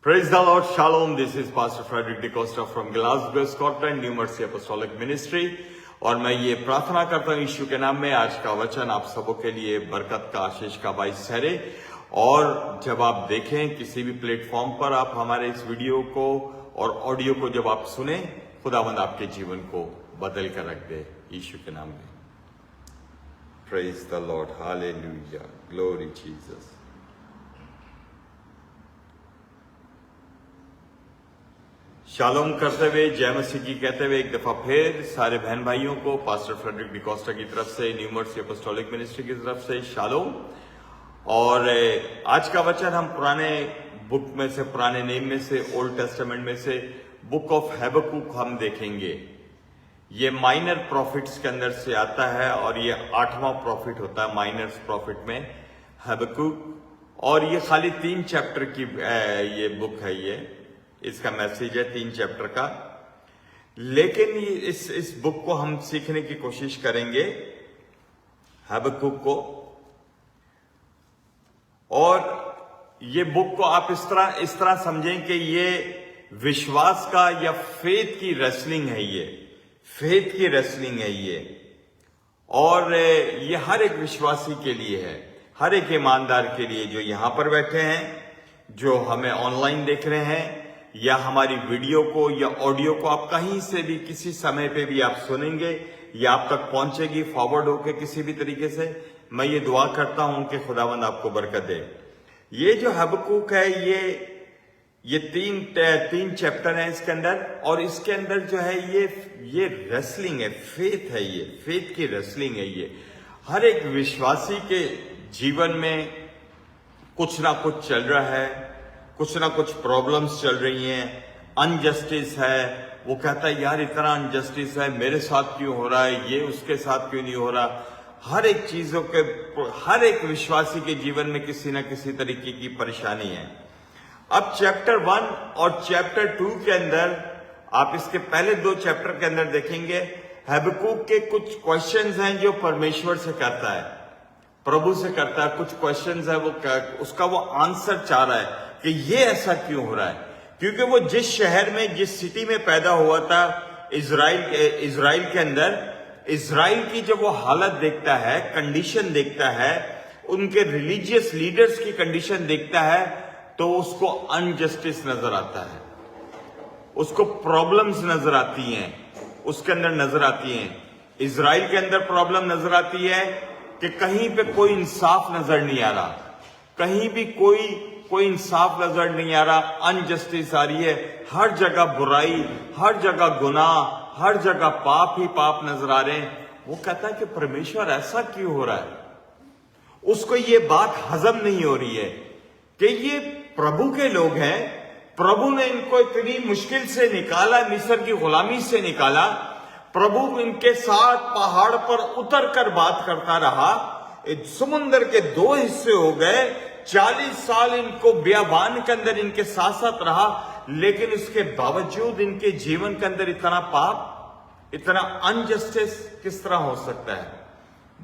Praise the Lord. Shalom. This is Pastor Frederick DeCosta from Glasgow, Scotland, New Mercy Apostolic Ministry. और मैं ये प्रार्थना करता हूँ यीशु के नाम में आज का वचन आप सबों के लिए बरकत का आशीष का बाइस ठहरे। और जब आप देखें किसी भी प्लेटफॉर्म पर आप हमारे इस वीडियो को और ऑडियो को जब आप सुने, खुदावंद आपके जीवन को बदल कर रख दे यीशु के नाम में। Praise the Lord. Hallelujah. Glory Jesus. Shalom करते हुए जय मसीह की कहते हुए एक दफा फिर सारे बहन भाइयों को पास्टर फ्रेडरिक डिकोस्टा की तरफ से, न्यू मर्सी अपोस्टोलिक मिनिस्ट्री की तरफ से शालोम। और आज का वचन हम पुराने बुक में से, पुराने नेम में से, ओल्ड टेस्टामेंट में से बुक ऑफ हबक्कुक हम देखेंगे। ये माइनर प्रॉफिट्स के अंदर से आता है और ये 8वां प्रॉफिट होता है माइनर्स प्रॉफिट में, हबक्कुक। और ये खाली 3 चैप्टर की ये बुक है, ये इसका मैसेज है 3 चैप्टर का। लेकिन इस बुक को हम सीखने की कोशिश करेंगे, हबक्कुक को। और ये बुक को आप इस तरह समझें कि ये विश्वास का या फेथ की रेसलिंग है, ये फेथ की रेसलिंग है ये। और ये हर एक विश्वासी के लिए है, हर एक ईमानदार के लिए जो यहां पर बैठे हैं, जो हमें ऑनलाइन देख रहे हैं, या हमारी वीडियो को या ऑडियो को आप कहीं से भी किसी समय पे भी आप सुनेंगे या आप तक पहुंचेगी फॉरवर्ड होके किसी भी तरीके से। मैं ये दुआ करता हूं कि खुदावंद आपको बरकत दे। ये जो हबक्कुक है ये 3 चैप्टर है इसके अंदर। और इसके अंदर जो है ये रेसलिंग है, फेथ है, ये फेथ की रेसलिंग है। ये हर एक विश्वासी के जीवन में कुछ ना कुछ चल रहा है, कुछ ना कुछ प्रॉब्लम्स चल रही हैं, अनजस्टिस है। वो कहता है यार इतना अनजस्टिस है, मेरे साथ क्यों हो रहा है, ये उसके साथ क्यों नहीं हो रहा। हर एक चीजों के, हर एक विश्वासी के जीवन में किसी ना किसी तरीके की परेशानी है। अब चैप्टर 1 और चैप्टर 2 के अंदर आप इसके पहले 2 चैप्टर के अंदर देखेंगे हबक्कुक के कुछ क्वेश्चंस हैं जो परमेश्वर से करता है, प्रभु से करता है। कुछ क्वेश्चंस है उसका वो आंसर चाह रहा है कि ये ऐसा क्यों हो रहा है। क्योंकि वो जिस शहर में, जिस सिटी में पैदा हुआ था इजराइल के अंदर, इजराइल की जब वो हालत देखता है, कंडीशन देखता है, उनके रिलीजियस लीडर्स की कंडीशन देखता है, तो उसको अनजस्टिस नजर आता है, उसको प्रॉब्लम्स नजर आती हैं, उसके अंदर नजर आती हैं। इजराइल के अंदर प्रॉब्लम नजर आती है कि कहीं पे कोई इंसाफ नजर नहीं आ रहा, कहीं भी कोई इंसाफ नजर नहीं आ रहा, अनजस्टिस आ रही है। हर जगह बुराई, हर जगह गुनाह, हर जगह पाप ही पाप नजर आ रहे हैं। वो कहता है कि परमेश्वर ऐसा क्यों हो रहा है। उसको ये बात हजम नहीं हो रही है कि ये प्रभु के लोग हैं, प्रभु ने इनको इतनी मुश्किल से निकाला, मिस्र की गुलामी से निकाला, प्रभु इनके साथ पहाड़ पर उतर कर बात करता रहा, समुद्र के 2 हिस्से हो गए, 40 साल इनको बियाबान के अंदर इनके साथ साथ रहा, लेकिन उसके बावजूद इनके जीवन के अंदर इतना पाप, इतना अनजस्टिस किस तरह हो सकता है।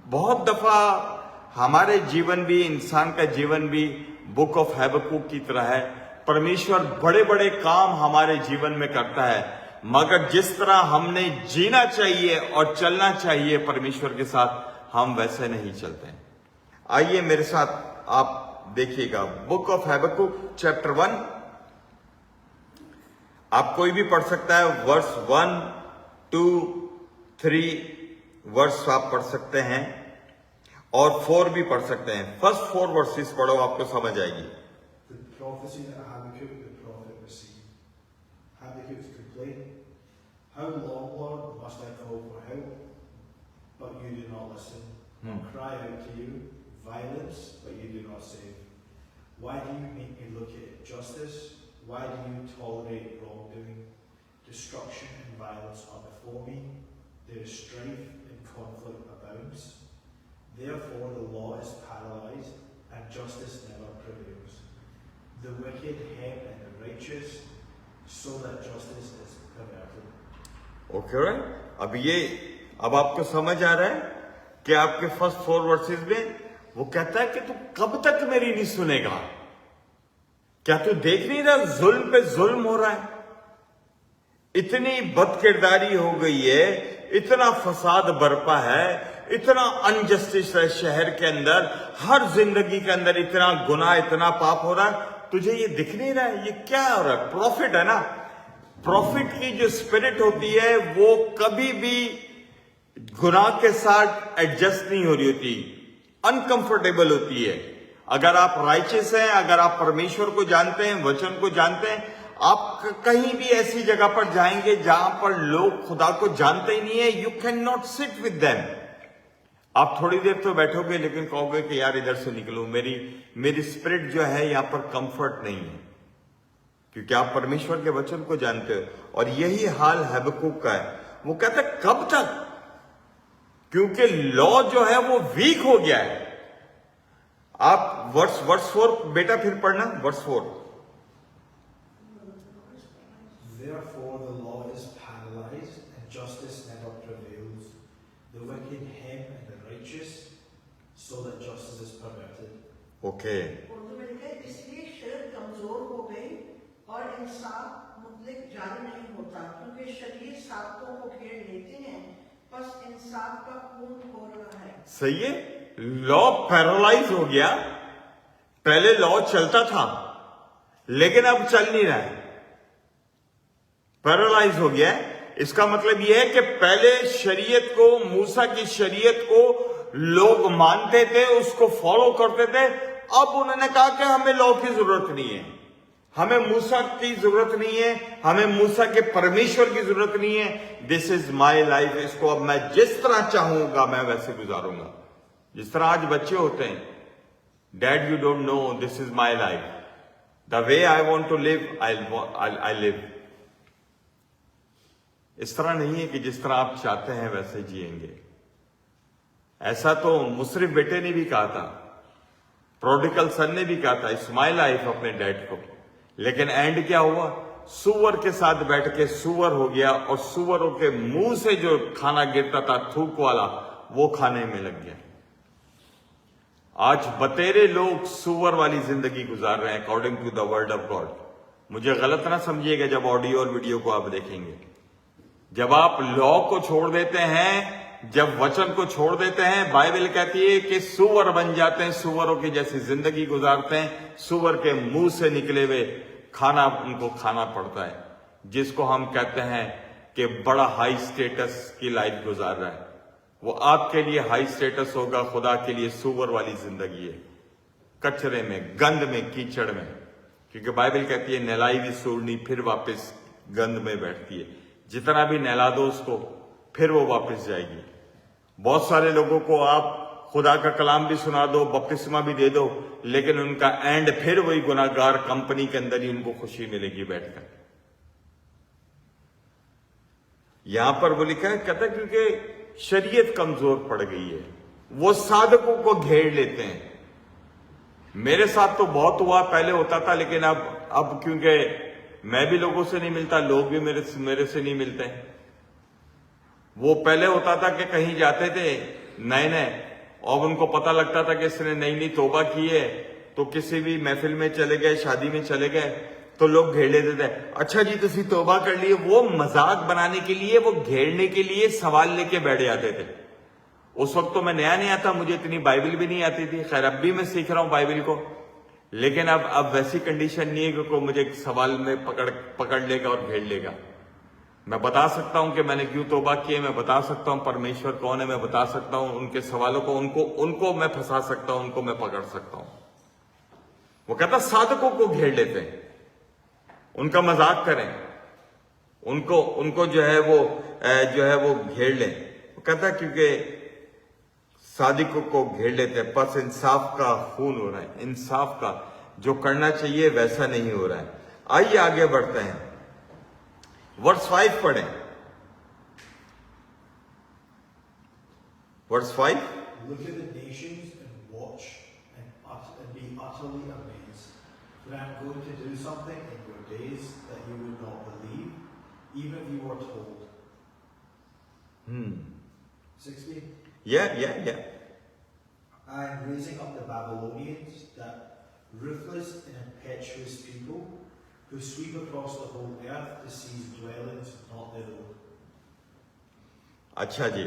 बहुत दफा हमारे जीवन भी, इंसान का जीवन भी बुक ऑफ हबक्कुक की तरह है। परमेश्वर बड़े बड़े काम हमारे जीवन में करता है, मगर जिस तरह हमने जीना चाहिए और चलना चाहिए परमेश्वर के साथ, हम वैसे नहीं चलते। आइए मेरे साथ आप देखिएगा बुक ऑफ हबक्कुक चैप्टर 1। आप कोई भी पढ़ सकता है, वर्स 1, 2, 3 वर्स आप पढ़ सकते हैं और 4 भी पढ़ सकते हैं। फर्स्ट 4 वर्सेस पढ़ो, आपको समझ आएगी। The prophecy that Habakkuk the prophet received. Habakkuk's complaint. How long, Lord, must I call for help, but you do not listen? Or cry out to you, violence, but you do not save? Why do you make me look at justice? Why do you tolerate wrongdoing? Destruction and violence are before me. There is strife and conflict abounds. Therefore the law is paralyzed and justice never prevails. The wicked hem in the righteous, so that justice is perverted. Okay, right? अब आपको समझ आ रहा है कि आपके first 4 versus में वो कहता है कि तू कब तक मेरी नहीं सुनेगा। क्या तू देख नहीं रहा जुल्म पे जुल्म हो रहा है? इतनी बदकिरदारी हो गई है, इतना फसाद बरपा है, इतना अनजस्टिस है शहर के अंदर, हर जिंदगी के अंदर इतना गुनाह, इतना पाप हो रहा है, तुझे ये दिख नहीं रहा है? ये क्या हो रहा है? प्रॉफिट है ना। प्रॉफिट की जो स्पिरिट होती है वो कभी भी गुनाह के साथ एडजस्ट नहीं हो रही होती, अनकंफर्टेबल होती है। अगर आप राइचियस हैं, अगर आप परमेश्वर को जानते हैं, वचन को जानते हैं, आप कहीं भी ऐसी जगह पर जाएंगे जहां पर लोग खुदा को जानते ही नहीं है, you can not sit with them. आप थोड़ी देर तो बैठोगे लेकिन कहोगे कि यार इधर से निकलूं, मेरी स्पिरिट जो है यहां पर कंफर्ट नहीं है, क्योंकि आप परमेश्वर के वचन को जानते हो। और यही हाल हबक्कुक का है। वो कहता है कब तक? क्योंकि लॉ जो है वो वीक हो गया है। आप वर्स 4 बेटा फिर पढ़ना, verse 4। Therefore the law is paralyzed and justice never prevails. The wicked hem and the righteous, so that justice is perverted. Okay, Urdu में लिखा है, इसलिए शरीयत कमजोर हो गई और इंसाफ मुतलक जारी नहीं होता, क्योंकि शरीयत साबतों को घेर लेते हैं, बस इंसाफ का खून हो रहा है। सही है। लॉ पैरालाइज हो गया। पहले लॉ चलता था लेकिन अब चल नहीं रहा है, पैरालाइज हो गया है। इसका मतलब यह है कि पहले शरीयत को, मूसा की शरीयत को लोग मानते थे, उसको फॉलो करते थे। अब उन्होंने कहा कि हमें लॉ की जरूरत नहीं है, हमें मूसा की जरूरत नहीं है, हमें मूसा के परमेश्वर की जरूरत नहीं है। दिस इज माई लाइफ, इसको अब मैं जिस तरह चाहूंगा मैं वैसे गुजारूंगा। जिस तरह आज बच्चे होते हैं, dad you don't know, this is my life, the way I want to live I live. इस तरह नहीं है कि जिस तरह आप चाहते हैं वैसे जिएंगे। ऐसा तो मुसरिफ बेटे ने भी कहा था, प्रोडिकल सन ने भी कहा था, इट्स माई लाइफ, अपने डैड को। लेकिन एंड क्या हुआ? सुअर के साथ बैठ के सुअर हो गया, और सुअरों के मुंह से जो खाना गिरता था थूक वाला, वो खाने में लग गया। आज बतेरे लोग सुअर वाली जिंदगी गुजार रहे हैं according to the word of God. मुझे गलत ना समझिएगा जब ऑडियो और वीडियो को आप देखेंगे। जब आप लॉ को छोड़ देते हैं, जब वचन को छोड़ देते हैं, बाइबल कहती है कि सुअर बन जाते हैं, सुअरों की जैसी जिंदगी गुजारते हैं, सुअर के मुंह से निकले हुए खाना उनको खाना पड़ता है, जिसको हम कहते हैं कि बड़ा हाई स्टेटस की लाइफ गुजार रहा है। वो आपके लिए हाई स्टेटस होगा, खुदा के लिए सुअर वाली जिंदगी है, कचरे में, गंद में, कीचड़ में। क्योंकि बाइबल कहती है नहलाई हुई सूरनी फिर वापस गंद में बैठती है। जितना भी नहला दो उसको, फिर वो वापस जाएगी। बहुत सारे लोगों को आप खुदा का कलाम भी सुना दो, बपतिस्मा भी दे दो, लेकिन उनका एंड फिर वही गुनाहगार कंपनी के अंदर ही उनको खुशी मिलेगी बैठकर। यहां पर वो लिखा है, कहता है क्योंकि शरीयत कमजोर पड़ गई है, वो साधकों को घेर लेते हैं। मेरे साथ तो बहुत हुआ, पहले होता था, लेकिन अब क्योंकि मैं भी लोगों से नहीं मिलता, लोग भी मेरे से नहीं मिलते। वो पहले होता था कि कहीं जाते थे नए और उनको पता लगता था कि इसने नई तौबा की है, तो किसी भी महफिल में चले गए, शादी में चले गए, तो लोग घेर लेते थे। अच्छा जी तुसी तौबा कर लिए। वो मजाक बनाने के लिए, वो घेरने के लिए सवाल लेके बैठ जाते थे। उस वक्त तो मैं नया था, मुझे इतनी बाइबल भी नहीं आती थी। खैर अब भी मैं सीख रहा हूं बाइबल को, लेकिन अब वैसी कंडीशन नहीं है कि कोई मुझे सवाल में पकड़ लेगा और घेर लेगा। मैं बता सकता हूं कि मैंने क्यों तौबा की है, मैं बता सकता हूं परमेश्वर कौन है, मैं बता सकता हूं उनके सवालों को, उनको मैं फंसा सकता हूं, उनको मैं पकड़ सकता हूं। वो कहता साधकों को घेर लेते हैं, उनका मजाक करें, उनको जो है वो घेर लें। वो कहता क्योंकि सादिकों को घेर लेते हैं, बस इंसाफ का खून हो रहा है, इंसाफ का जो करना चाहिए वैसा नहीं हो रहा है। आइए आगे बढ़ते हैं, वर्स 5 पढ़ें। Verse 5, Look at the nations and watch and be utterly amazed. For I am going to do something in your days that you would not believe, even if you were told. 16. Yeah. I am raising up the Babylonians that ruthless and impetuous people who sweep across the whole earth to seize dwellings not their own. अच्छा जी,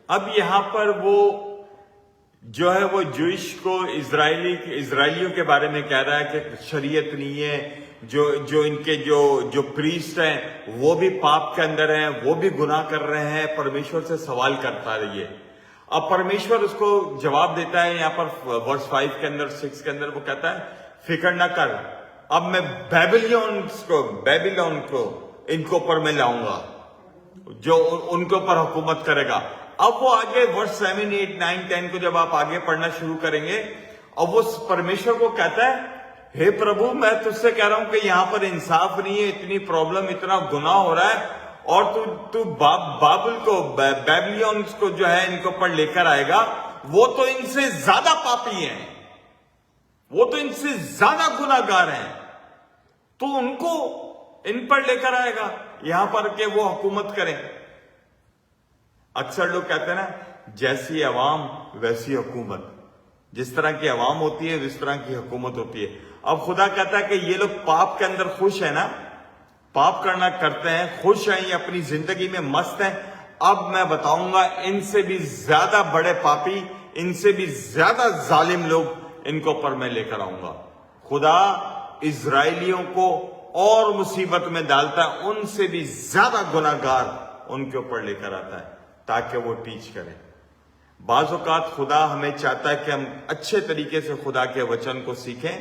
अब यहाँ पर वो जो है वो Jewish को इजराइलियों के बारे में कह रहा है कि शरीयत नहीं है, जो इनके जो प्रीस्ट हैं वो भी पाप के अंदर हैं, वो भी गुनाह कर रहे हैं, परमेश्वर से सवाल करता रहिए। अब परमेश्वर उसको जवाब देता है यहाँ पर वर्स 5 के अंदर 6 के अंदर, वो कहता है फिक्र न कर, अब मैं बेबीलोन को इनको ऊपर में लाऊंगा जो उनके ऊपर हुकूमत करेगा। अब वो आगे वर्स 7, 8, 9, 10 को जब आप आगे पढ़ना शुरू करेंगे, अब वो परमेश्वर को कहता है हे प्रभु, मैं तुझसे कह रहा हूं कि यहां पर इंसाफ नहीं है, इतनी प्रॉब्लम, इतना गुनाह हो रहा है, और तू बाबुल को बेबीलोन को जो है इनके ऊपर लेकर आएगा, वो तो इनसे ज्यादा पापी हैं, वो तो इनसे ज्यादा गुनाहगार हैं, तो उनको इन पर लेकर आएगा यहां पर के वो हुकूमत करें। अक्सर लोग कहते हैं ना, जैसी अवाम वैसी हुकूमत, जिस तरह की अवाम होती है उस तरह की हुकूमत होती है। अब खुदा कहता है कि ये लोग पाप के अंदर खुश है ना, पाप करते हैं, खुश हैं, ये अपनी जिंदगी में मस्त हैं। अब मैं बताऊंगा इनसे भी ज्यादा बड़े पापी, इनसे भी ज्यादा जालिम लोग इनको ऊपर मैं लेकर आऊंगा। खुदा इजराइलियों को और मुसीबत में डालता है, उनसे भी ज्यादा गुनाहगार उनके ऊपर लेकर आता है ताकि वो टीच करें। बाज़ औक़ात खुदा हमें चाहता है कि हम अच्छे तरीके से खुदा के वचन को सीखें,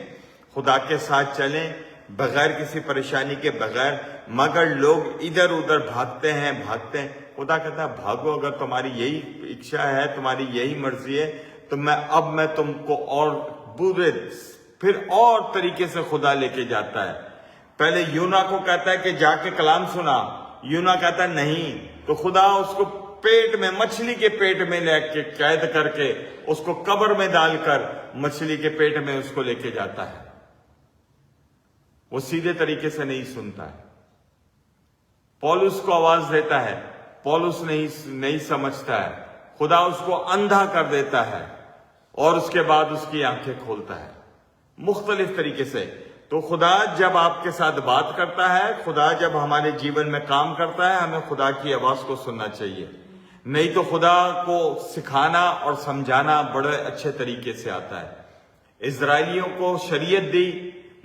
खुदा के साथ चलें, बगैर किसी परेशानी के बगैर, मगर लोग इधर उधर भागते हैं। खुदा कहता है भागो, अगर तुम्हारी यही इच्छा है, तुम्हारी यही मर्जी है, तो मैं तुमको और बुरे फिर और तरीके से खुदा लेके जाता है। पहले यूना को कहता है कि जाके कलाम सुना, यूना कहता है नहीं, तो खुदा उसको पेट में, मछली के पेट में लेके कैद करके उसको कब्र में डालकर मछली के पेट में उसको लेके जाता है। वो सीधे तरीके से नहीं सुनता है। पौलुस को आवाज देता है, पौलुस नहीं समझता है, खुदा उसको अंधा कर देता है और उसके बाद उसकी आंखें खोलता है मुख्तलिफ तरीके से। तो खुदा जब आपके साथ बात करता है, खुदा जब हमारे जीवन में काम करता है, हमें खुदा की आवाज को सुनना चाहिए। नहीं तो खुदा को सिखाना और समझाना बड़े अच्छे तरीके से आता है। इजराइलियों को शरीयत दी,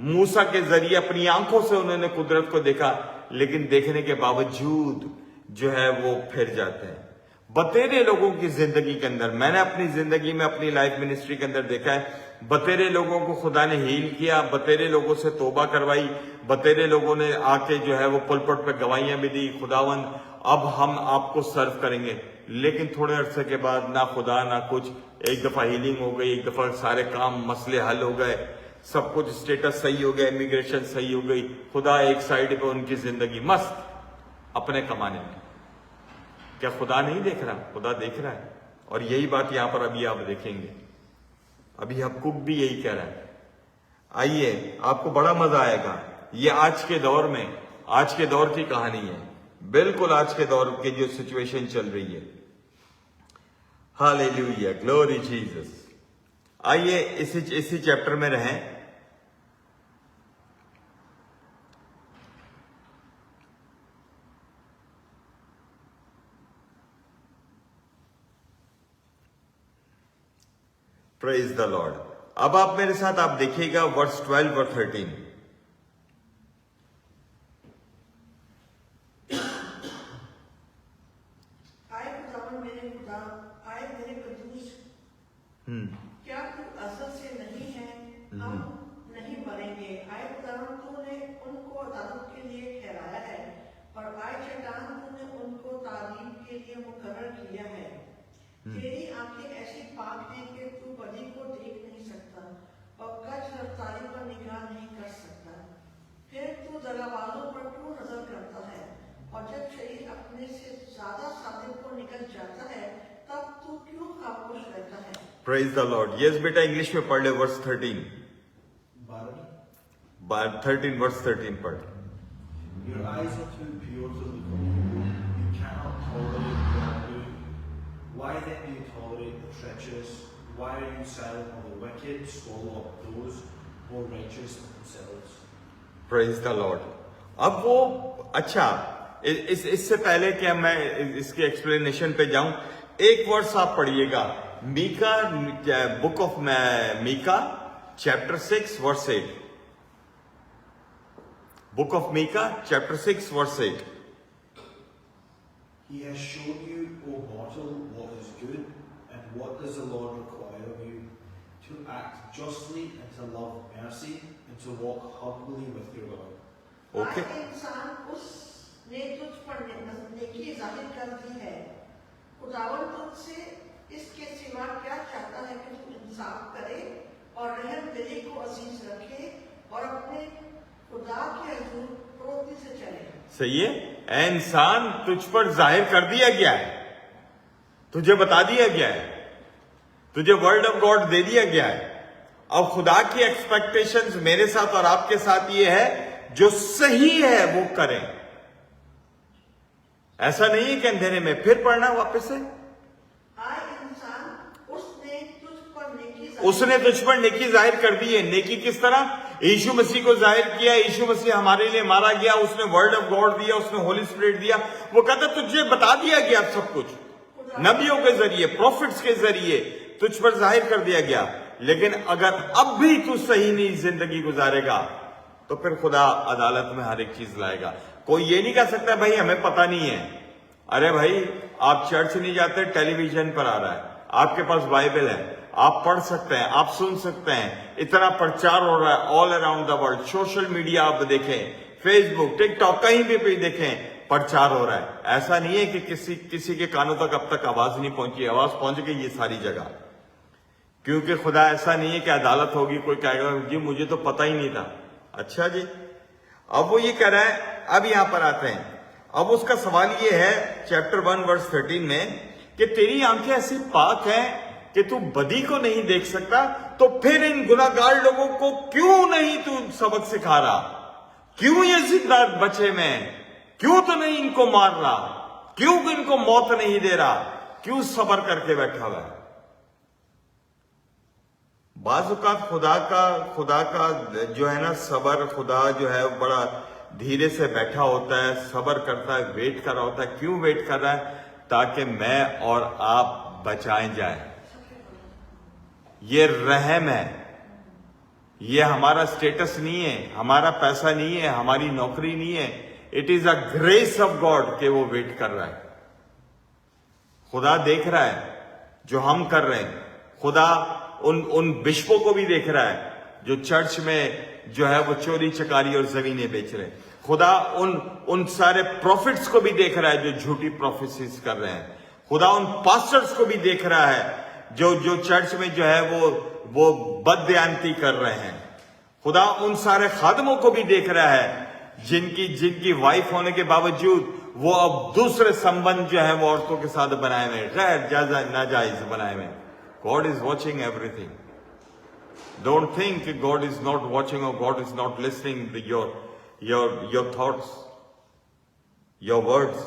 मूसा के जरिए अपनी आंखों से उन्होंने कुदरत को देखा, लेकिन देखने के बावजूद जो है वो फिर जाते हैं। बतेरे लोगों की जिंदगी के अंदर, मैंने अपनी जिंदगी में, अपनी लाइफ मिनिस्ट्री के अंदर देखा है, बतेरे लोगों को खुदा ने हील किया, बतेरे लोगों से तौबा करवाई, बतेरे लोगों ने आके जो है वो पुलपट पे गवाहियां भी दी, खुदावंद अब हम आपको सर्व करेंगे। लेकिन थोड़े अरसे के बाद ना खुदा ना कुछ, एक दफा हीलिंग हो गई, एक दफा सारे काम मसले हल हो गए, सब कुछ स्टेटस सही हो गया, इमिग्रेशन सही हो गई, खुदा एक साइड पे उनकी जिंदगी मस्त अपने कमाने में। क्या खुदा नहीं देख रहा? खुदा देख रहा है। और यही बात यहां पर अभी आप देखेंगे, अभी हबकुक भी यही कह रहा है। आइए, आपको बड़ा मजा आएगा। ये आज के दौर में, आज के दौर की कहानी है, बिल्कुल आज के दौर की जो सिचुएशन चल रही है। Hallelujah, glory Jesus. आइए इसी चैप्टर में रहें। Praise the Lord. अब आप मेरे साथ आप देखिएगा वर्स 12 और 13। क्या तू असल से नहीं है? हम नहीं मरेंगे। आए खुदावन, तूने उनको अदालत के लिए ठहराया है, और आए चट्टान, तूने उनको तालीम के लिए मुकर्रर किया है। तेरी आंखें ऐसी पाक हैं कि तू बदी को देख नहीं सकता और कच रफ्तारी पर निगाह नहीं कर सकता। फिर तू दगाबाजों पर क्यों नजर करता है? और जब शरीर अपने से ज्यादा सादिक को निकल जाता है, तब तू क्यों खामोश रहता है? Praise the Lord. यस बेटा, इंग्लिश में पढ़ ले वर्स 13। 13 वर्स 13 पढ़। Your eyes are too pure to look on evil. You cannot tolerate wrongdoing. Why then do you tolerate the treacherous? Why are you silent on the wicked? Swallow up those more righteous than themselves. Praise the Lord. अब वो अच्छा इससे पहले कि मैं इसके explanation पे जाऊं, एक वर्स आप पढ़िएगा, Micah, book of Micah chapter 6 verse 8. Book of Micah chapter 6 verse 8. He has shown you, O mortal, what is good, and what does the Lord require of you? To act justly, and to love mercy, and to walk humbly with your God. Okay. आज इंसान उसने तुझ पर नेकी जाहिर कर दी है। खुदावन तुझसे इसके सिवा क्या चाहता है कि तू इंसाफ करे और रहम दिली को अजीज रखे और अपने खुदा के हुजूर प्रोति से चले। सही है, ऐ इंसान तुझ पर जाहिर कर दिया गया है, तुझे बता दिया गया है, तुझे वर्ड ऑफ गॉड दे दिया गया है। अब खुदा की एक्सपेक्टेशंस मेरे साथ और आपके साथ ये है, जो सही है वो करें। ऐसा नहीं है कि अंधेरे में फिर पढ़ना वापस से, उसने तुझ पर नेकी जाहिर कर दी है। नेकी किस तरह? यीशु मसीह को जाहिर किया, यीशु मसीह हमारे लिए मारा गया, उसने वर्ड ऑफ गॉड दिया, उसने होली स्पिरिट दिया। वो कहता तुझे बता दिया गया सब कुछ, नबियों के जरिए, प्रॉफिट्स के जरिए तुझ पर जाहिर कर दिया गया। लेकिन अगर अब भी तू सही नहीं जिंदगी गुजारेगा तो फिर खुदा अदालत में हर एक चीज लाएगा। कोई ये नहीं कह सकता भाई हमें पता नहीं है। अरे भाई, आप चर्च नहीं जाते, टेलीविजन पर आ रहा है, आपके पास बाइबल है, आप पढ़ सकते हैं, आप सुन सकते हैं, इतना प्रचार हो रहा है all around the world. Social media आप देखें, फेसबुक, टिकटॉक, कहीं भी देखें, प्रचार हो रहा है। ऐसा नहीं है कि किसी के कानों तक अब तक आवाज नहीं पहुंची। आवाज पहुंच गई ये सारी जगह, क्योंकि खुदा ऐसा नहीं है कि अदालत होगी, कोई कहेगा जी मुझे तो पता ही नहीं था। अच्छा जी, अब वो ये कह रहा है, अब यहां पर आते हैं। अब उसका सवाल ये है चैप्टर 1 वर्स 13 में कि तेरी आंखें ऐसी पाक हैं कि तू बदी को नहीं देख सकता, तो फिर इन गुनाहगार लोगों को क्यों नहीं तू सबक सिखा रहा? क्यों ये जिंदा बचे में? क्यों तो नहीं इनको मार रहा? क्यों इनको मौत नहीं दे रहा? क्यों सब्र करके बैठा हुआ है? बाज़-औक़ात खुदा का जो है ना सब्र, खुदा जो है बड़ा धीरे से बैठा होता है, सब्र करता है, वेट कर रहा होता है। क्यों वेट कर रहा है? ताकि मैं और आप बचाए जाए। ये रहम है, ये हमारा स्टेटस नहीं है, हमारा पैसा नहीं है, हमारी नौकरी नहीं है। It is a grace of God कि वो वेट कर रहा है। खुदा देख रहा है जो हम कर रहे हैं। खुदा उन बिशपों को भी देख रहा है जो चर्च में जो है वो चोरी चकारी और जमीनें बेच रहे हैं। खुदा उन सारे प्रॉफिट्स को भी देख रहा है जो झूठी प्रोफेसीज कर रहे हैं। खुदा उन पास्टर्स को भी देख रहा है जो चर्च में जो है वो बदबयानती कर रहे हैं। खुदा उन सारे खादमों को भी देख रहा है जिनकी वाइफ होने के बावजूद वो अब दूसरे संबंध जो है वो औरतों के साथ बनाए हुए, गैर नाजायज बनाए हुए। God is watching everything. Don't think God is not watching or God is not listening to your thoughts, your words.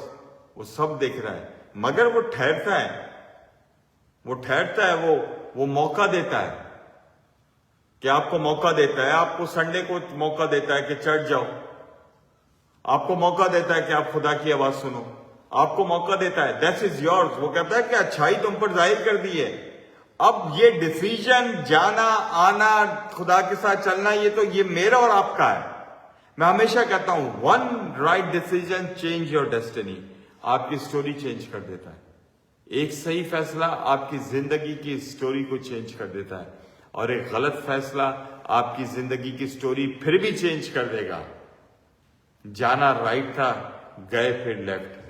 वो सब देख रहा है, मगर वो ठहरता है, वो मौका देता है कि आपको मौका देता है, आपको संडे को मौका देता है कि चर्च जाओ, आपको मौका देता है कि आप खुदा की आवाज सुनो, आपको मौका देता है, दैट इज योर्स। वो कहता है कि अच्छाई तुम पर जाहिर कर दी है। अब ये डिसीजन, जाना आना, खुदा के साथ चलना, ये मेरा और आपका है। मैं हमेशा कहता हूं, one right decision change your destiny. आपकी स्टोरी चेंज कर देता है। एक सही फैसला आपकी जिंदगी की स्टोरी को चेंज कर देता है, और एक गलत फैसला आपकी जिंदगी की स्टोरी फिर भी चेंज कर देगा। जाना राइट था, गए फिर लेफ्ट।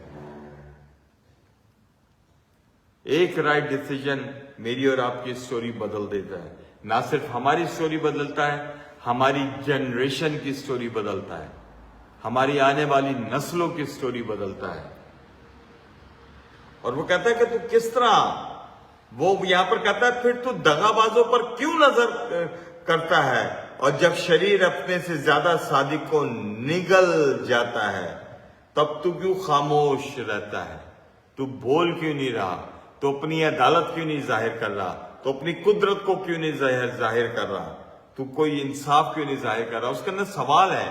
एक राइट डिसीजन मेरी और आपकी स्टोरी बदल देता है। ना सिर्फ हमारी स्टोरी बदलता है, हमारी जनरेशन की स्टोरी बदलता है, हमारी आने वाली नस्लों की स्टोरी बदलता है। और वो कहता है कि तू किस तरह, वो यहां पर कहता है फिर तू दगाबाजों पर क्यों नजर करता है, और जब शरीर अपने से ज्यादा सादिक को निगल जाता है तब तू क्यों खामोश रहता है? तू बोल क्यों नहीं रहा? तो अपनी अदालत क्यों नहीं जाहिर कर रहा? तो अपनी कुदरत को क्यों नहीं जाहिर कर रहा? तू कोई इंसाफ क्यों नहीं जाहिर कर रहा? उसके अंदर सवाल है,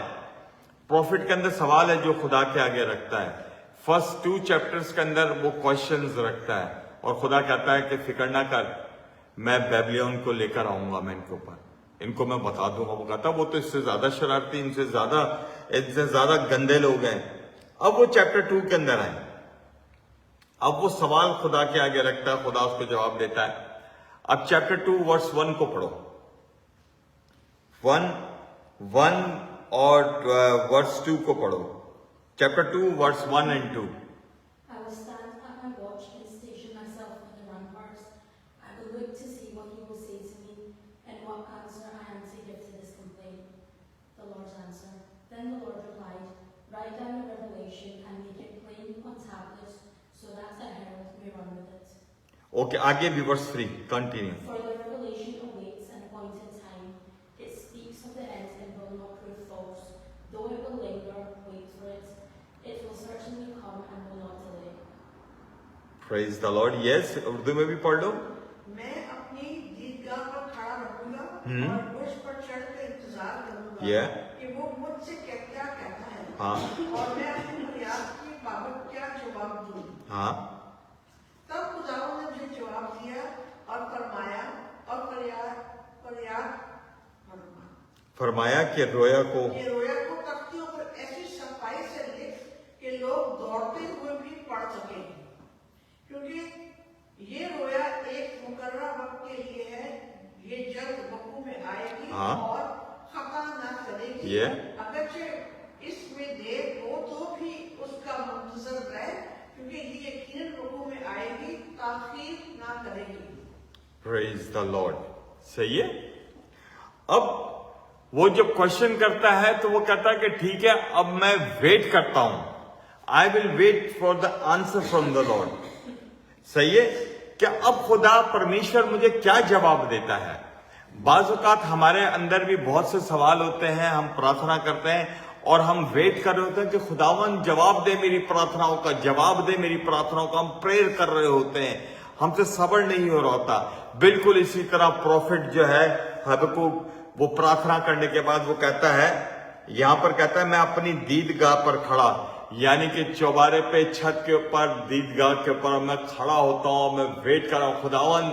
प्रॉफिट के अंदर सवाल है जो खुदा के आगे रखता है। फर्स्ट 2 चैप्टर्स के अंदर वो क्वेश्चंस रखता है और खुदा कहता है कि फिक्र ना कर, मैं बेबीलोन को लेकर आऊंगा, मैं इनके ऊपर, इनको मैं बता दूंगा। वो कहता वो तो इससे ज्यादा शरारती, इनसे ज्यादा गंदे लोग हैं। अब वो चैप्टर 2 के अंदर आए, अब वो सवाल खुदा के आगे रखता है, खुदा उसको जवाब देता है। अब चैप्टर 2 वर्स 1 को पढ़ो, 1 और वर्स 2 को पढ़ो। Chapter 2 verse 1 and 2। I will stand at my watch and station myself at the ramparts. I will look to see what he will say to me and what answer I am to give to this complaint. The Lord's answer. Then the Lord replied, write down the revelation and make it plain on tablets so that a herald may run with it. Okay, आगे भी verse 3 continue. For the revelation awaits an appointed time. It speaks of the end and will not prove false. Though it will linger, wait for it. It will certainly come and will not delay. Praise the Lord. Yes, Urdu में भी पढ़ लो। मैं अपनी दीदगाह पर खड़ा रहूंगा और उस पर चढ़ कर इंतजार करूंगा कि वो मुझसे क्या कहता है। हाँ। और मैं अपनी फरियाद की बाबत क्या जवाब दूं। हाँ। तब खुदावंद ने मुझे जवाब दिया और फरमाया कि रोया को तख्तियों पर ऐसी सफाई से लिख कि लोग दौड़ते हुए भी पढ़ सकें, क्योंकि ये रोया एक मुकर्रर वक्त के लिए है। ये जल्द वकू में आएगी और खता न करेगी। अगरचे इसमें देर हो तो भी उसका मुंतजर रहे, क्योंकि ये यकीनन वकू में आएगी, ताखीर ना करेगी। Praise the Lord. सही है। अब वो जब क्वेश्चन करता है तो वो कहता है कि ठीक है, अब मैं वेट करता हूं, I will wait for the answer from the Lord. सही है। क्या अब खुदा परमेश्वर मुझे क्या जवाब देता है? बाज़ औक़ात हमारे अंदर भी बहुत से सवाल होते हैं, हम प्रार्थना करते हैं और हम वेट कर रहे होते हैं कि खुदावन जवाब दे मेरी प्रार्थनाओं का, जवाब दे मेरी प्रार्थनाओं का। हम प्रेयर कर रहे होते हैं, हमसे सब्र नहीं हो रहा होता। बिल्कुल इसी तरह प्रॉफिट जो है हबक्कूक, वो प्रार्थना करने के बाद वो कहता है, यहां पर कहता है मैं अपनी दीदगाह पर खड़ा, यानी कि चौबारे पे, छत के ऊपर, दीदगाह के ऊपर मैं खड़ा होता हूं, मैं वेट कर रहा हूं, खुदावन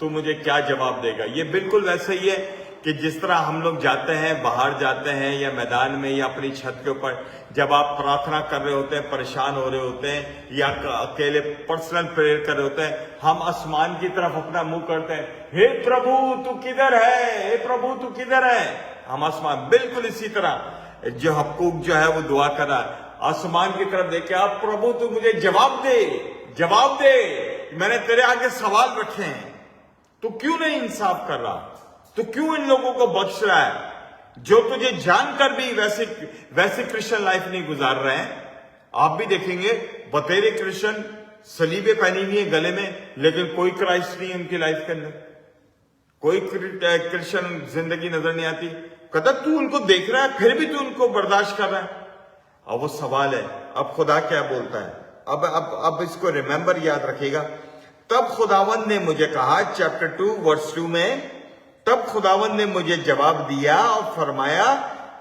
तू मुझे क्या जवाब देगा। ये बिल्कुल वैसे ही है कि जिस तरह हम लोग जाते हैं, बाहर जाते हैं या मैदान में या अपनी छत के ऊपर, जब आप प्रार्थना कर रहे होते हैं, परेशान हो रहे होते हैं या अकेले पर्सनल प्रेयर कर रहे होते हैं, हम आसमान की तरफ अपना मुंह करते हैं, हे प्रभु तू किधर है, हे प्रभु तू किधर है। हम आसमान, बिल्कुल इसी तरह जो हबक्कूक जो है वो दुआ कर रहा है, आसमान की तरफ देख के, आप प्रभु तू मुझे जवाब दे, जवाब दे, मैंने तेरे आगे सवाल रखे हैं, तू क्यों नहीं इंसाफ कर रहा, तू क्यों इन लोगों को बख्श रहा है जो तुझे जानकर भी वैसे क्रिश्चियन लाइफ नहीं गुजार रहे हैं। आप भी देखेंगे बतेरे क्रिश्चियन सलीबे पहनी हुई है गले में, लेकिन कोई क्राइस्ट नहीं है उनकी लाइफ के अंदर, कोई क्रिश्चियन जिंदगी नजर नहीं आती। कहता तू उनको देख रहा है फिर भी तू उनको बर्दाश्त कर रहा है। अब वो सवाल है, अब खुदा क्या बोलता है? अब इसको रिमेंबर, याद रखिएगा। तब खुदावंद ने मुझे कहा, चैप्टर 2 वर्स 2 में, तब खुदावंद ने मुझे जवाब दिया और फरमाया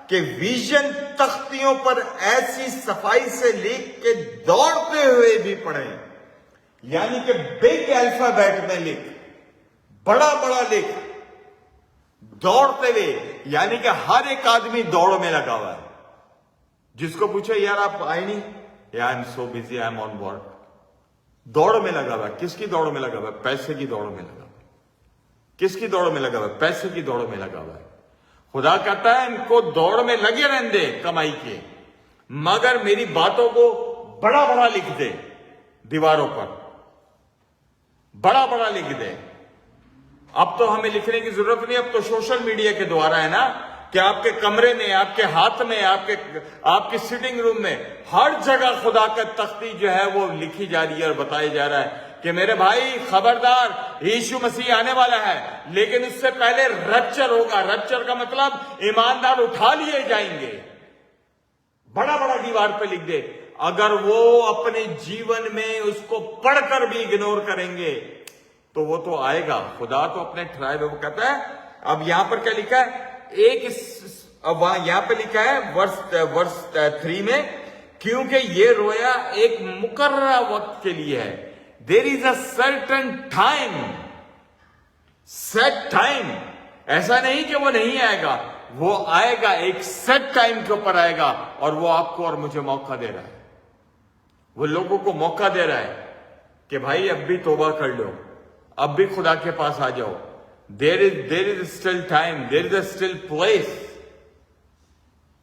कि विजन तख्तियों पर ऐसी सफाई से लिख के दौड़ते हुए भी पढ़े, यानी कि बिग अल्फाबेट में लिख, बड़ा बड़ा लिख, दौड़ते हुए, यानी कि हर एक आदमी दौड़ में लगा हुआ है। जिसको पूछे यार आप आए नहीं, यार I am so busy, I am on work. दौड़ में लगा हुआ है। किसकी दौड़ में लगा हुआ है? पैसे की दौड़ में लगा हुआ है। किसकी दौड़ में लगा हुआ है? पैसे की दौड़ में लगा हुआ है। खुदा कहता है इनको दौड़ में लगे रहने दे कमाई के, मगर मेरी बातों को बड़ा बड़ा लिख दे, दीवारों पर बड़ा बड़ा लिख दे। अब तो हमें लिखने की जरूरत नहीं, अब तो सोशल मीडिया के द्वारा है ना, कि आपके कमरे में, आपके हाथ में, आपके सिटिंग रूम में, हर जगह खुदा का तख्ती जो है वो लिखी जा रही है और बताया जा रहा है कि मेरे भाई खबरदार, यीशु मसीह आने वाला है, लेकिन उससे पहले रप्चर होगा। रप्चर का मतलब ईमानदार उठा लिए जाएंगे। बड़ा बड़ा दीवार पे लिख दे। अगर वो अपने जीवन में उसको पढ़कर भी इग्नोर करेंगे तो वो तो आएगा। खुदा तो अपने ठहराए हुए, वो कहता है, अब यहां पर क्या लिखा है? वहां यहां पे लिखा है वर्स 3 में, क्योंकि ये रोया एक मुकर्ररा वक्त के लिए है। There is a certain time, set time. ऐसा नहीं कि वो नहीं आएगा, वो आएगा, एक सेट टाइम के ऊपर आएगा, और वो आपको और मुझे मौका दे रहा है। वो लोगों को मौका दे रहा है कि भाई अब भी तौबा कर लो, अब भी खुदा के पास आ जाओ। There is still time, there is a still place.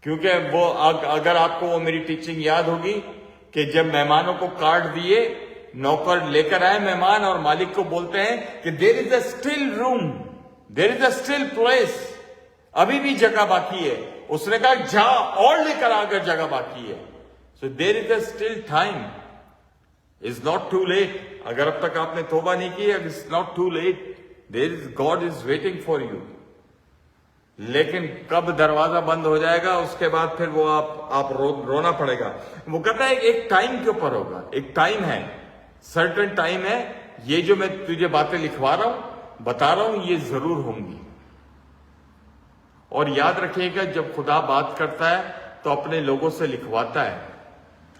क्योंकि वो अगर आपको वो मेरी टीचिंग याद होगी कि जब मेहमानों को कार्ड दिए, नौकर लेकर आए मेहमान और मालिक को बोलते हैं कि there is a still room, there is a still place, अभी भी जगह बाकी है। उसने कहा जा और लेकर आकर जगह बाकी है। So there is a still time, is not too late. अगर अब तक आपने तौबा नहीं की, it's not too late, there is God is waiting for you. लेकिन कब दरवाजा बंद हो जाएगा उसके बाद फिर वो आप रोना पड़ेगा। वो कहता है एक टाइम के ऊपर होगा, एक टाइम है, सर्टेन टाइम है। ये जो मैं तुझे बातें लिखवा रहा हूं, बता रहा हूं, ये जरूर होंगी। और याद रखिएगा, जब खुदा बात करता है तो अपने लोगों से लिखवाता है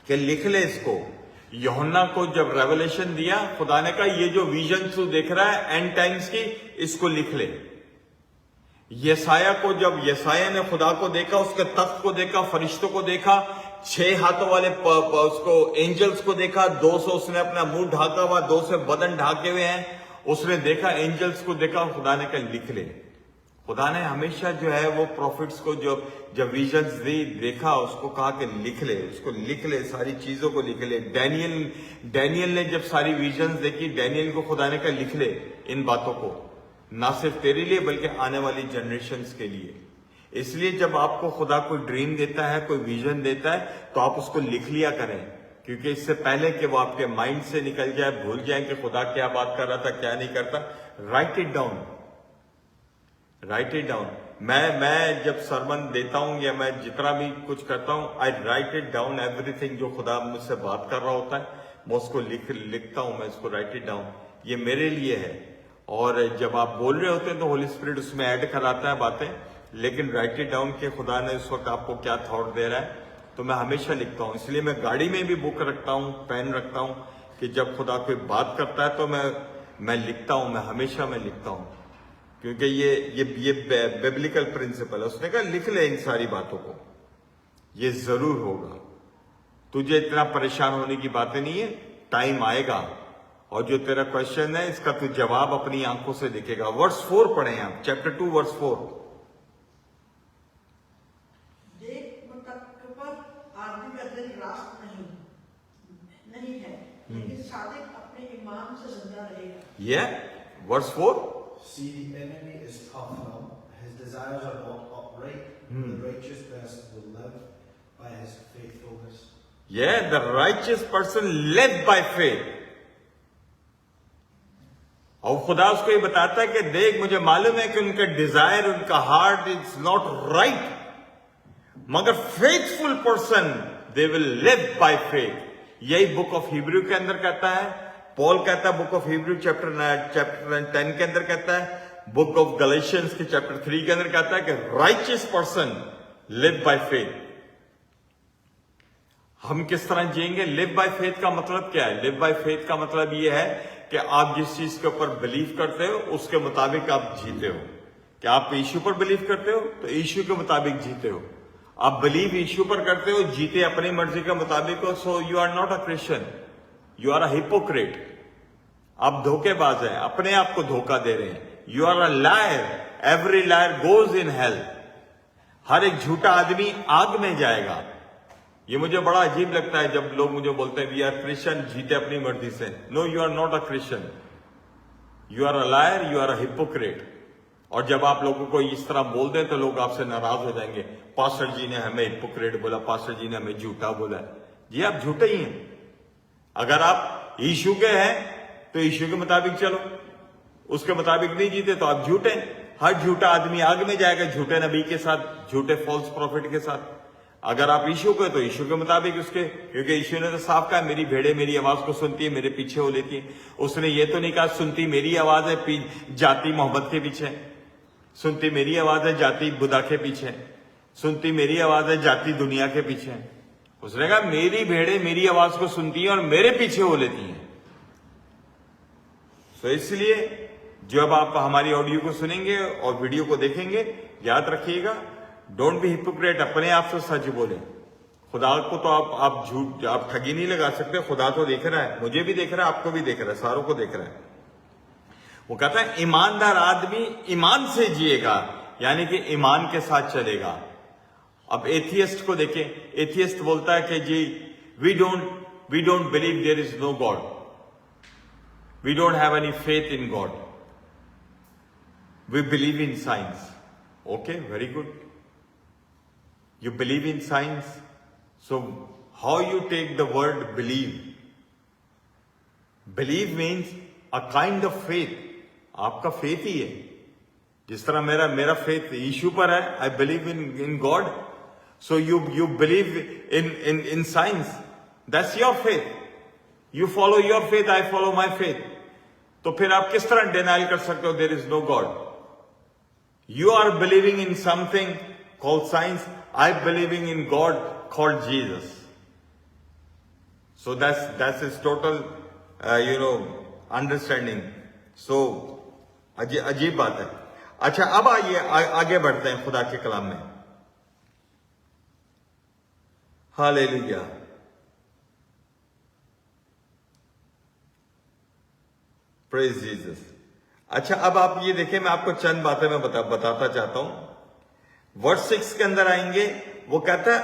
कि लिख ले इसको। यूहन्ना को जब रेवलेशन दिया, खुदा ने कहा ये जो विजन तू देख रहा है एंड टाइम्स की, इसको लिख ले। यसाया को जब यसाया ने खुदा को देखा, उसके तख्त को देखा, फरिश्तों को देखा, 6 हाथों वाले उसको एंजल्स को देखा, 2 से उसने अपना मुंह ढाका हुआ, 2 से बदन ढाके हुए हैं, उसने देखा, एंजल्स को देखा, खुदा ने कहा लिख ले। खुदा ने हमेशा जो है वो प्रॉफिट्स को जब विजन्स देखा, उसको कहा कि लिख ले, उसको लिख ले, सारी चीजों को लिख ले। डैनियल ने जब सारी विजन्स देखी, डैनियल को खुदा ने कहा लिख ले इन बातों को, ना सिर्फ तेरे लिए बल्कि आने वाली जनरेशन्स के लिए। इसलिए जब आपको खुदा कोई ड्रीम देता है, कोई विजन देता है, तो आप उसको लिख लिया करें, क्योंकि इससे पहले कि वो आपके माइंड से निकल जाए, भूल जाए कि खुदा क्या बात कर रहा था, क्या नहीं करता। Right it down, right it down. मैं जब सरमन देता हूं या मैं जितना भी कुछ करता हूं, आई राइट इट डाउन एवरीथिंग। जो खुदा मुझसे बात कर रहा होता है, मैं उसको लिखता हूं, मैं इसको राइट इट डाउन। ये मेरे लिए है। और जब आप बोल रहे होते हैं तो होली स्पिरिट उसमें ऐड कराता है बातें, लेकिन राइट इट डाउन के खुदा ने उस वक्त आपको क्या थॉट दे रहा है, तो मैं हमेशा लिखता हूं। इसलिए मैं गाड़ी में भी बुक रखता हूं, पेन रखता हूं, कि जब खुदा कोई बात करता है तो मैं लिखता हूं, मैं हमेशा मैं लिखता हूं, क्योंकि ये बिब्लिकल प्रिंसिपल है। उसने कहा लिख ले इन सारी बातों को, ये जरूर होगा। तुझे इतना परेशान होने की बातें नहीं है, टाइम आएगा। और जो तेरा क्वेश्चन है, इसका तू जवाब अपनी आंखों से दिखेगा। वर्स 4 पढ़े आप, चैप्टर 2 वर्स 4। देख मुतक्के पर आदमी का दिल रास्त नहीं है, लेकिन सादिक अपने ईमान से जिंदा रहेगा। Verse 4। See, the enemy is tough now. His desires are not upright. The righteous person will live by his faithfulness. The righteous person live by faith. और खुदा उसको ये बताता है कि देख, मुझे मालूम है कि उनका डिजायर, उनका हार्ट इज नॉट राइट, मगर faithful person they will live by faith. यही बुक ऑफ हिब्रू के अंदर कहता है, पॉल कहता है बुक ऑफ हिब्रू चैप्टर 10 के अंदर कहता है, बुक ऑफ गलेशियंस के चैप्टर 3 के अंदर कहता है कि righteous person live by faith. हम किस तरह जिएंगे? लिव बाय फेथ का मतलब क्या है? लिव बाय फेथ का मतलब यह है कि आप जिस चीज के ऊपर बिलीव करते हो उसके मुताबिक आप जीते हो। क्या आप यीशु पर बिलीव करते हो तो यीशु के मुताबिक जीते हो। आप बिलीव यीशु पर करते हो, जीते अपनी मर्जी के मुताबिक हो, so you are not a Christian, you are a hypocrite. आप धोखेबाज हैं, अपने आप को धोखा दे रहे हैं। You are a liar, every liar goes in hell. हर एक झूठा आदमी आग में जाएगा। ये मुझे बड़ा अजीब लगता है जब लोग मुझे बोलते हैं वी आर क्रिश्चियन, जीते अपनी मर्जी से। No, you are not a Christian, you are a liar, you are a hypocrite. और जब आप लोगों को इस तरह बोल दें तो लोग आपसे नाराज हो जाएंगे, पास्टर जी ने हमें हिपोक्रेट बोला, पास्टर जी ने हमें झूठा बोला। जी आप झूठे ही हैं। अगर आप यीशु के हैं तो यीशु के मुताबिक चलो, उसके मुताबिक नहीं जीते तो आप झूठे। हर झूठा आदमी आग में जाएगा, झूठे नबी के साथ, झूठे फॉल्स प्रॉफिट के साथ। अगर आप यीशु को तो यीशु के मुताबिक उसके, क्योंकि यीशु ने तो साफ कहा मेरी भेड़ें मेरी आवाज को सुनती है, मेरे पीछे हो लेती है। उसने ये तो नहीं कहा सुनती मेरी आवाज है, जाती मोहब्बत के पीछे। सुनती मेरी आवाज़ है जाती बुद्धा के पीछे, सुनती मेरी आवाज़ है जाती दुनिया के पीछे। उसने कहा मेरी भेड़ें मेरी आवाज को सुनती हैं और मेरे पीछे हो लेती हैं। तो इसलिए जब आप हमारी ऑडियो को सुनेंगे और वीडियो को देखेंगे, याद रखिएगा, डोंट बी हिपोक्रेट, अपने आप से सच बोले। खुदा को तो आप झूठ, आप ठगी नहीं लगा सकते। खुदा तो देख रहा है, मुझे भी देख रहा है, आपको भी देख रहा है, सारों को देख रहा है। वो कहता है ईमानदार आदमी ईमान से जिएगा, यानी कि ईमान के साथ चलेगा। अब एथियस्ट को देखें, एथियस्ट बोलता है कि जी we don't believe there is no God, we don't have any faith in God, we believe in science. Okay, very good, you believe in science, so how you take the word believe? Believe means a kind of faith. आपका faith ही है, जिस तरह मेरा faith Yeshu पर है, I believe in God, so you believe in science, that's your faith, you follow your faith, I follow my faith। तो फिर आप किस तरह डिनाइल कर सकते हो there is no God? You are believing in something called science, I believing in God called Jesus, so that's his total understanding। so अजीब बात है। अच्छा, अब आइए आगे बढ़ते हैं खुदा के कलाम में। हालेलुया। Praise Jesus. अच्छा, अब आप ये देखें, मैं आपको चंद बातें मैं बताता चाहता हूं। वर्स 6 के अंदर आएंगे, वो कहता है,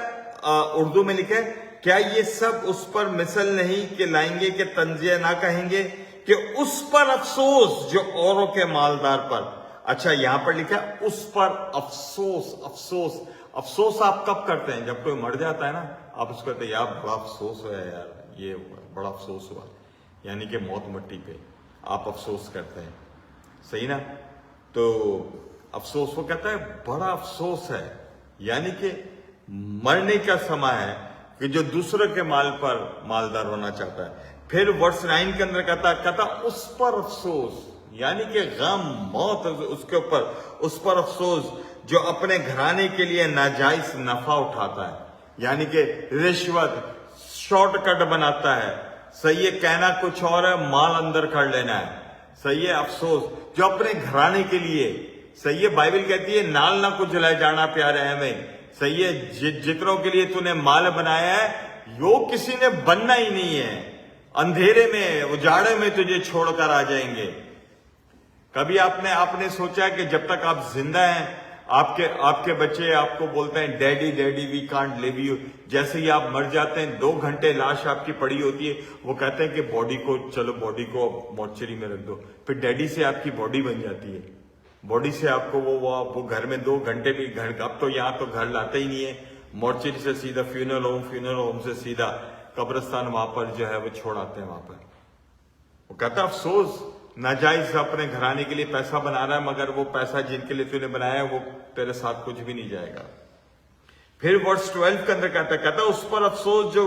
उर्दू में लिखा है, क्या ये सब उस पर मिसल नहीं कि लाएंगे कि तंजिया ना कहेंगे कि उस पर अफसोस जो औरों के मालदार पर। अच्छा, यहां पर लिखा है उस पर अफसोस। अफसोस अफसोस आप कब करते हैं? जब कोई मर जाता है ना, आप उसको कहते हैं यार बड़ा अफसोस हुआ यार, ये बड़ा अफसोस हुआ, यानी कि मौत मट्टी पे आप अफसोस करते हैं, सही ना? तो अफसोस, वो कहता है बड़ा अफसोस है, यानी कि मरने का समय है कि जो दूसरे के माल पर मालदार होना चाहता है। फिर वर्स 9 के अंदर कहता उस पर अफसोस, यानी कि गम, मौत उसके ऊपर, उस पर अफसोस जो अपने घराने के लिए नाजायज नफा उठाता है, यानी कि रिश्वत, शॉर्टकट बनाता है। सही है, कहना कुछ और है, माल अंदर कर लेना है। सही है, अफसोस जो अपने घराने के लिए। सही है, बाइबल कहती है नाल ना कुछ ले जाना प्यारे हमें। सही है, जितनों के लिए तूने माल बनाया है, यो किसी ने बनना ही नहीं है। अंधेरे में, उजाड़े में तुझे छोड़कर आ जाएंगे। कभी आपने सोचा कि जब तक आप जिंदा हैं, आपके बच्चे आपको बोलते हैं daddy daddy we can't live you. जैसे ही आप मर जाते हैं, 2 घंटे लाश आपकी पड़ी होती है, वो कहते हैं कि बॉडी को मॉर्चरी में रख दो। फिर डैडी से आपकी बॉडी बन जाती है, बॉडी से आपको वो घर में 2 घंटे भी घर, अब तो यहाँ तो घर लाते ही नहीं है, मॉर्चरी से सीधा फ्यूनरल होम से सीधा कब्रिस्तान वहां पर जो है वो छोड़ आते हैं वहां पर। वो कहता अफसोस, नाजायज अपने घराने के लिए पैसा बना रहा है, मगर वो पैसा जिनके लिए तूने बनाया है वो तेरे साथ कुछ भी नहीं जाएगा। फिर वर्स 12 के अंदर कहता उस पर अफसोस जो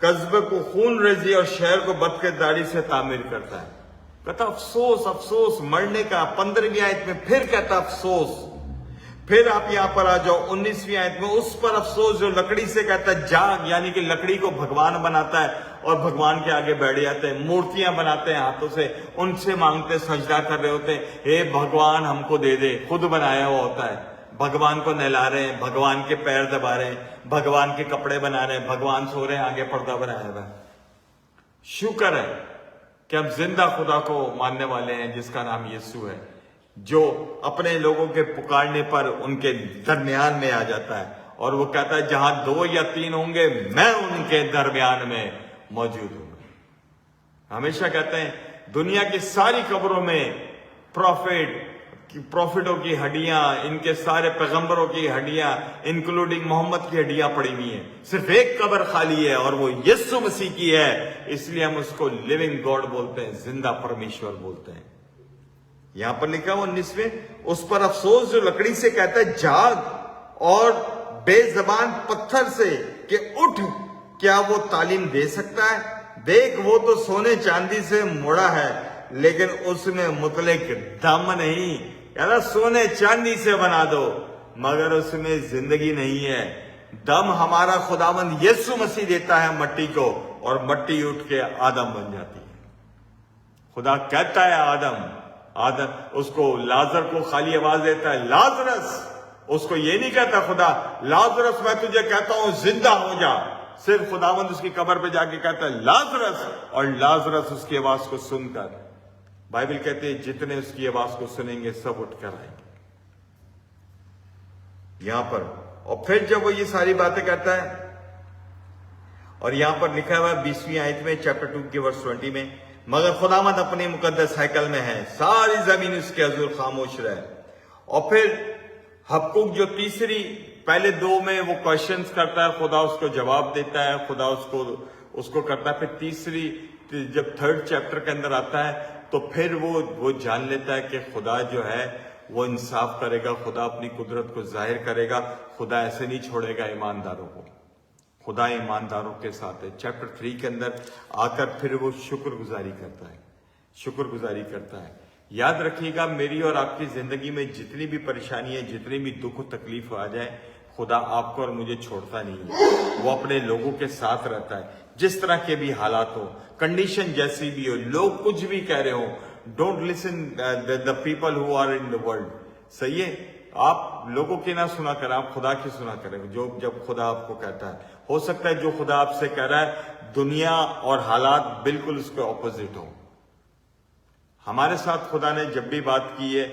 कस्बे को खून रेजी और शहर को बदकिरदारी से तामीर करता है। कहता अफसोस, अफसोस मरने का। 15वीं आयत में फिर कहता अफसोस। फिर आप यहां पर आ जाओ 19वीं आयत में, उस पर अफसोस जो लकड़ी से कहता है जाग, यानी कि लकड़ी को भगवान बनाता है और भगवान के आगे बैठ जाते हैं, मूर्तियां बनाते हैं हाथों से, उनसे मांगते, सजदा कर रहे होते हैं, हे भगवान हमको दे दे। खुद बनाया हुआ होता है, भगवान को नहला रहे हैं, भगवान के पैर दबा रहे हैं, भगवान के कपड़े बना रहे हैं, भगवान सो रहे हैं, आगे पर्दा बनाया हुआ है। शुक्र है कि हम जिंदा खुदा को मानने वाले हैं जिसका नाम यीशु है, जो अपने लोगों के पुकारने पर उनके दरमियान में आ जाता है। और वो कहता है जहां 2 या 3 होंगे मैं उनके दरमियान में मौजूद हूं। हमेशा कहते हैं दुनिया की सारी कब्रों में प्रॉफिटों की हड्डियां, इनके सारे पैगंबरों की हड्डियां, इंक्लूडिंग मोहम्मद की हड्डियां पड़ी हुई हैं, सिर्फ एक कब्र खाली है और वो यीशु मसीह की है। इसलिए हम उसको लिविंग गॉड बोलते हैं, जिंदा परमेश्वर बोलते हैं। यहां पर लिखा हुआ 19वें, उस पर अफसोस जो लकड़ी से कहता है जाग, और बेजबान पत्थर से कि उठ, क्या वो तालीम दे सकता है? देख वो तो सोने चांदी से मुड़ा है, लेकिन उसमें मुतलिक दम नहीं। कहता सोने चांदी से बना दो, मगर उसमें जिंदगी नहीं है। दम हमारा खुदावंद यीशु मसीह देता है मट्टी को, और मट्टी उठ के आदम बन जाती है। खुदा कहता है आदम उसको लाजर को खाली आवाज देता है, लाजरस। उसको ये नहीं कहता खुदा, लाजरस मैं तुझे कहता हूं जिंदा हो जा। सिर्फ खुदावंद उसकी कब्र पे जाके कहता है लाजरस, और लाजरस उसकी आवाज को सुनकर, बाइबल कहते हैं जितने उसकी आवाज को सुनेंगे सब उठकर आएंगे यहां पर। और फिर जब वो ये सारी बातें करता है, और यहां पर लिखा हुआ है 20वीं आयत में, चैप्टर 2 के वर्स 20 में, मगर खुदावंद अपने मुकद्दस हैकल में है, सारी जमीन उसके हुजूर खामोश रहे। और फिर हबक्कुक जो तीसरी, पहले 2 में वो क्वेश्चंस करता है, खुदा उसको जवाब देता है, खुदा उसको करता है। फिर तीसरी, जब 3rd चैप्टर के अंदर आता है, तो फिर वो जान लेता है कि खुदा जो है वो इंसाफ करेगा, खुदा अपनी कुदरत को जाहिर करेगा, खुदा ऐसे नहीं छोड़ेगा ईमानदारों को, खुदा ईमानदारों के साथ है। चैप्टर 3 के अंदर आकर फिर वो शुक्रगुजारी करता है। याद रखिएगा, मेरी और आपकी जिंदगी में जितनी भी परेशानी है, जितनी भी दुख तकलीफ आ जाए, खुदा आपको और मुझे छोड़ता नहीं है। वो अपने लोगों के साथ रहता है, जिस तरह के भी हालात हो, कंडीशन जैसी भी हो, लोग कुछ भी कह रहे हो, don't listen the people who are in the world. सही है, आप लोगों की ना सुना करें, आप खुदा की सुना करें। जब खुदा आपको कहता है, हो सकता है जो खुदा आपसे कह रहा है दुनिया और हालात बिल्कुल उसके ऑपोजिट हो। हमारे साथ खुदा ने जब भी बात की है,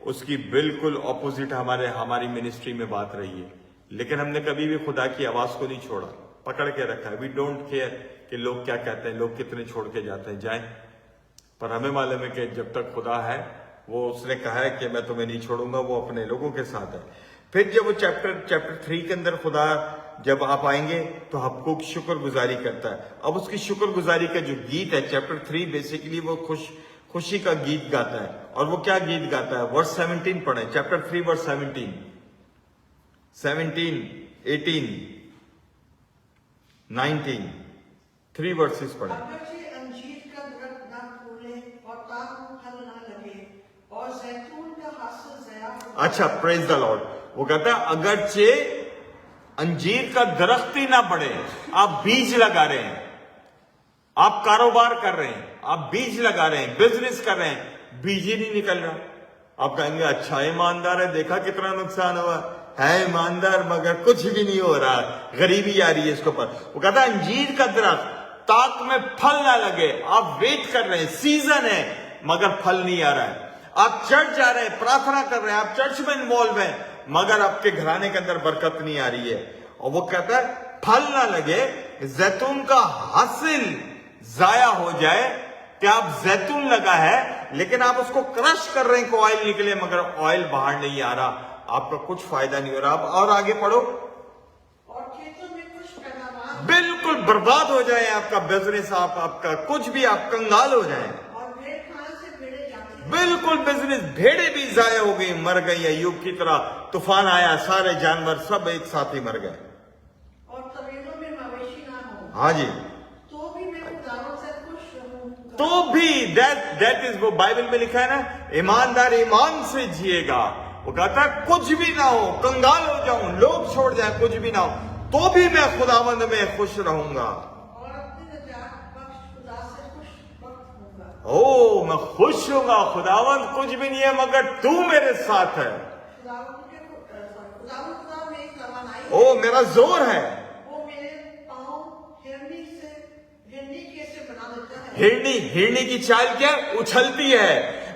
उसकी बिल्कुल ऑपोजिट हमारी मिनिस्ट्री में बात रही है, लेकिन हमने कभी भी खुदा की आवाज को नहीं छोड़ा, पकड़ के रखा है। वी डोंट केयर कि लोग क्या कहते हैं, लोग कितने छोड़ के जाते हैं, जाएं, पर हमें मालूम है कि जब तक खुदा है, वो उसने कहा है कि मैं तुम्हें नहीं छोड़ूंगा, वो अपने लोगों के साथ है। फिर जब वो चैप्टर 3 के अंदर खुदा जब आप आएंगे, तो हबक्कुक शुक्रगुजारी करता है। अब उसकी शुक्रगुजारी का जो गीत है, चैप्टर 3 बेसिकली वो खुशी का गीत गाता है। और वो क्या गीत गाता है, वर्स 17 पढ़े, चैप्टर 3 वर्स 17, 18, 19, 3 वर्सेस पढ़े। अगरचे अंजीर का दरख्त न फूले और ताक में फल न लगे और जैतून का हासिल ज़या हो जाए। अच्छा, प्रेज द लॉर्ड। वो कहता है अगरचे अंजीर का दरख्त ही ना बढ़े, आप बीज लगा रहे हैं, आप कारोबार कर रहे हैं, आप बीज लगा रहे हैं, बिजनेस कर रहे हैं, बीज ही नहीं निकल रहा। आप कहेंगे अच्छा ईमानदार है, देखा कितना नुकसान हुआ है, ईमानदार मगर कुछ भी नहीं हो रहा, गरीबी आ रही है इसके ऊपर। वो कहता है अंजीर का दरख्त ताक में फल ना लगे, आप वेट कर रहे हैं, सीजन है मगर फल नहीं आ रहा है। आप चर्च जा रहे हैं, प्रार्थना कर रहे हैं, आप चर्च में इन्वॉल्व हैं, मगर आपके घराने के अंदर बरकत नहीं आ रही है। और वो कहता है फल ना लगे, जैतून का हासिल जाया हो जाए। कि आप जैतून लगा है, लेकिन आप उसको क्रश कर रहे हैं कि ऑयल निकले, मगर ऑयल बाहर नहीं आ रहा, आपका कुछ फायदा नहीं हो रहा। आप और आगे पढ़ो, और खेतों में कुछ पैदावार बिल्कुल बर्बाद हो जाए आपका बिजनेस, आपका कुछ भी, आप कंगाल हो जाए। और भेड़ खाने से भेड़े जाती हैं। बिल्कुल बिजनेस, भेड़े भी जाया हो गई, मर गई। अय्यूब की तरह तूफान आया, सारे जानवर सब एक साथ ही मर गए। और तबेलों में मवेशी ना हो, हाँ जी, तो भी मैं खुदावंद से खुश रहूंगा। तो भी दैट इज, वो बाइबल में लिखा है ना, ईमानदार ईमान से जिएगा। वो कहता है कुछ भी ना हो, कंगाल हो जाऊं, लोग छोड़ जाए, कुछ भी ना हो, तो भी मैं खुदावंद में खुश रहूंगा। और अपने निजात बख्श खुदा से खुश वक्त होगा। ओ, मैं खुश हूंगा, खुदावंद कुछ भी नहीं है मगर तू मेरे साथ है। खुदा में एक तवानाई है। ओ, मेरा जोर है। वो मेरे पाँव हिरनी कैसे बना देता है। हिरनी की चाल क्या, उछलती है।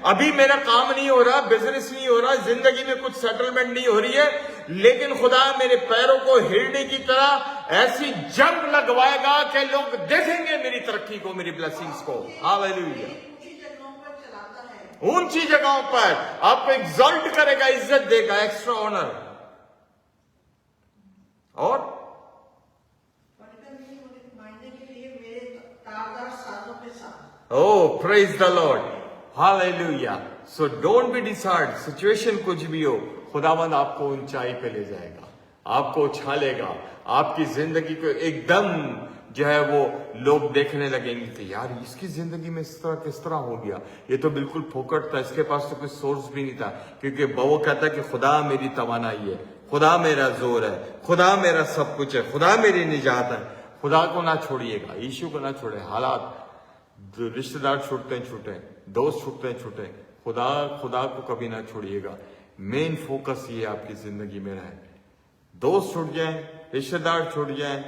अभी मेरा काम नहीं हो रहा, बिजनेस नहीं हो रहा, जिंदगी में कुछ सेटलमेंट नहीं हो रही है, लेकिन खुदा मेरे पैरों को हिरनी की तरह ऐसी जंप लगवाएगा कि लोग देखेंगे मेरी तरक्की को, मेरी ब्लेसिंग्स को। हालेलुया। ऊंची जगहों पर चलाता है। ऊंची जगहों पर आपको एग्जॉल्ट करेगा, इज्जत देगा, एक्स्ट्रा ऑनर। और मायने के लिए मेरे तारदार सालों के साथ। Oh, praise the Lord. Hallelujah. So don't be disheartened. Situation कुछ भी हो, खुदावंद आपको ऊंचाई पे ले जाएगा, आपको उछालेगा, आपकी जिंदगी को एकदम जो है वो लोग देखने लगेंगे कि यार इसकी जिंदगी में इस तरह किस तरह हो गया, ये तो बिल्कुल फोकट था, इसके पास तो कोई सोर्स भी नहीं था। क्योंकि वो कहता है कि खुदा मेरी तवानाई है, खुदा मेरा जोर है, खुदा मेरा सब कुछ है, खुदा मेरी निजात है। खुदा को ना छोड़िएगा, यीशु को ना छोड़े। हालात, रिश्तेदार छूटते हैं छूटे, दोस्त छूटते हैं छूटे, खुदा को कभी ना छोड़िएगा। मेन फोकस ये आपकी जिंदगी में रहे। दोस्त छूट जाए, रिश्तेदार छूट जाए,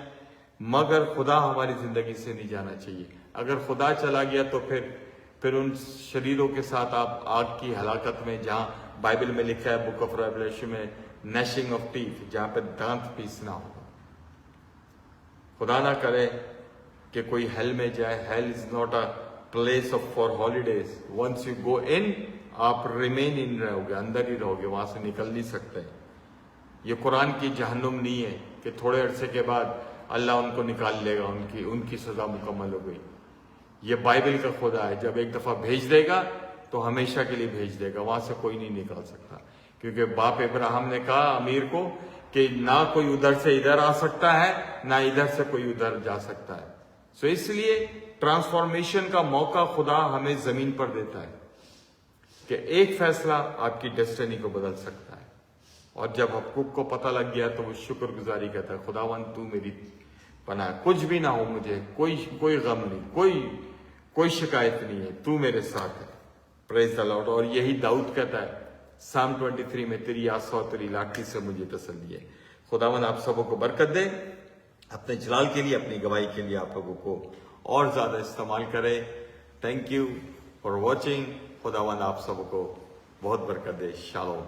मगर खुदा हमारी जिंदगी से नहीं जाना चाहिए। अगर खुदा चला गया तो फिर उन शरीरों के साथ आप आग की हलाकत में, जहां बाइबल में लिखा है बुक ऑफ रेवलेशन में नैशिंग ऑफ टीथ, जहां पे दांत पीसना होगा। खुदा ना करे कि कोई हेल में जाए। Hell is not a place of for holidays. Once you go in, आप रिमेन इन रहोगे, अंदर ही रहोगे, वहां से निकल नहीं सकते। ये कुरान की जहन्नुम नहीं है कि थोड़े अरसे के बाद अल्लाह उनको निकाल लेगा, उनकी सजा मुकम्मल हो गई। ये बाइबल का खुदा है, जब एक दफा भेज देगा तो हमेशा के लिए भेज देगा, वहां से कोई नहीं निकाल सकता। क्योंकि बाप इब्राहिम ने कहा अमीर को कि ना कोई उधर से इधर आ सकता है, ना इधर से कोई उधर जा सकता है। सो इसलिए ट्रांसफॉर्मेशन का मौका खुदा हमें जमीन पर देता है कि एक फैसला आपकी डेस्टिनी को बदल सकता है। और जब हकूक को पता लग गया तो वो शुक्रगुजारी कहता है, खुदावन तू मेरी पनाह, कुछ भी ना हो मुझे, कोई गम नहीं, कोई शिकायत नहीं है, तू मेरे साथ है। Praise the Lord. और यही दाऊद कहता है साम 23 में, तेरी आसा और तेरी लाठी से मुझे तसल्ली है। खुदावन आप सबों को बरकत दे, अपने जलाल के लिए, अपनी गवाही के लिए आप लोगों को और ज्यादा इस्तेमाल करे। Thank you for watching. खुदावन आप सबों को बहुत बरकत दे। शालोम।